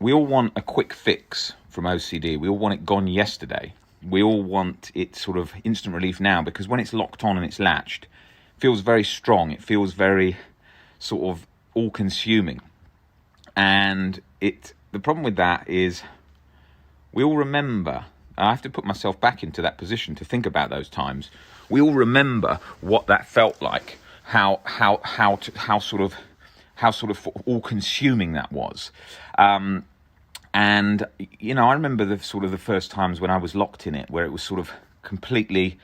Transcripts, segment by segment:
We all want a quick fix from OCD. We all want it gone yesterday. We all want it sort of instant relief now, because when it's locked on and it's latched, it feels very strong. It feels very sort of all-consuming. And the problem with that is we all remember, I have to put myself back into that position to think about those times. We all remember what that felt like, how sort of all-consuming that was. And, you know, I remember the first times when I was locked in it, where it was sort of completely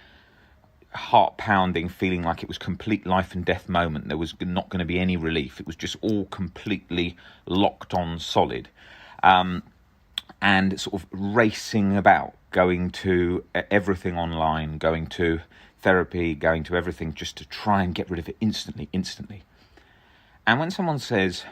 heart-pounding, feeling like it was complete life and death moment. There was not going to be any relief. It was just all completely locked on solid. And sort of racing about, going to everything online, going to therapy, going to everything just to try and get rid of it instantly. And when someone says,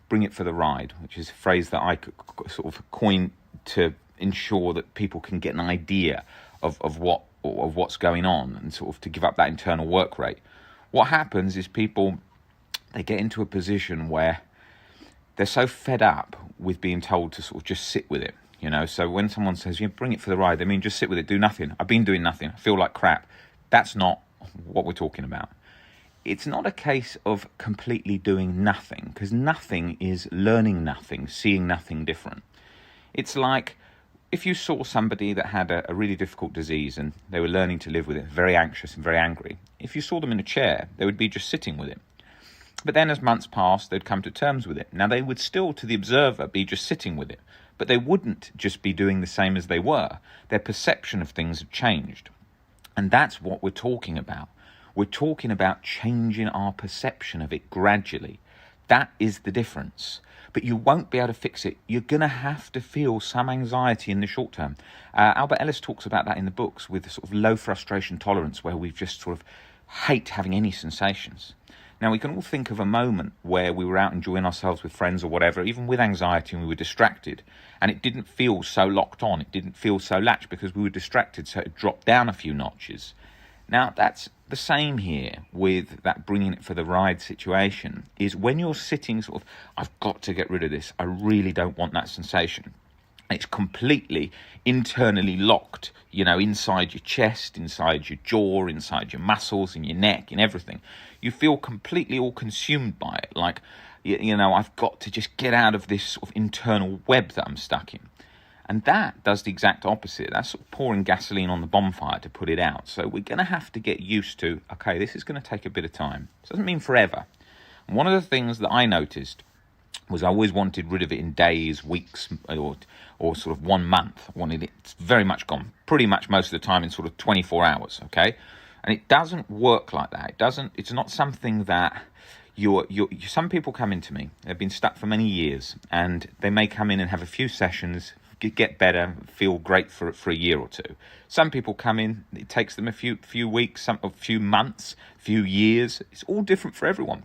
bring it for the ride, which is a phrase that I sort of coined to ensure that people can get an idea of what's going on, and sort of to give up that internal work rate. What happens is people, they get into a position where they're so fed up with being told to sort of just sit with it, you know. So when someone says, bring it for the ride, they mean just sit with it, do nothing. I've been doing nothing, I feel like crap. That's not what we're talking about. It's not a case of completely doing nothing, because nothing is learning nothing, seeing nothing different. It's like if you saw somebody that had a really difficult disease and they were learning to live with it, very anxious and very angry. If you saw them in a chair, they would be just sitting with it. But then as months passed, they'd come to terms with it. Now, they would still, to the observer, be just sitting with it, but they wouldn't just be doing the same as they were. Their perception of things had changed. And that's what we're talking about. We're talking about changing our perception of it gradually. That is the difference. But you won't be able to fix it. You're going to have to feel some anxiety in the short term. Albert Ellis talks about that in the books, with sort of low frustration tolerance, where we just sort of hate having any sensations. Now, we can all think of a moment where we were out enjoying ourselves with friends or whatever, even with anxiety, and we were distracted, and it didn't feel so locked on. It didn't feel so latched because we were distracted, so it dropped down a few notches. Now, that's the same here with that bringing it for the ride situation, is when you're sitting sort of, I've got to get rid of this. I really don't want that sensation. It's completely internally locked, you know, inside your chest, inside your jaw, inside your muscles, in your neck, in everything. You feel completely all consumed by it. Like, you know, I've got to just get out of this sort of internal web that I'm stuck in. And that does the exact opposite. That's sort of pouring gasoline on the bonfire to put it out. So we're going to have to get used to, okay, this is going to take a bit of time. It doesn't mean forever. And one of the things that I noticed was I always wanted rid of it in days, weeks, or sort of 1 month. I wanted it very much gone, pretty much most of the time in sort of 24 hours, okay? And it doesn't work like that. It's not something that some people come into me, they've been stuck for many years, and they may come in and have a few sessions, get better, feel great for a year or two. Some people come in, it takes them a few weeks, a few months, few years. It's all different for everyone.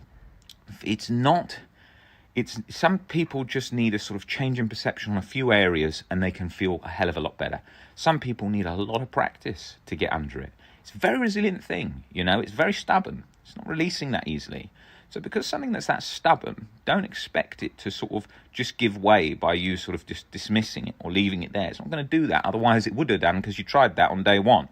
Some people just need a sort of change in perception on a few areas and they can feel a hell of a lot better. Some people need a lot of practice to get under it. It's a very resilient thing, you know, it's very stubborn. It's not releasing that easily. So because something that's that stubborn, don't expect it to sort of just give way by you sort of just dismissing it or leaving it there. It's not going to do that. Otherwise it would have done, because you tried that on day one.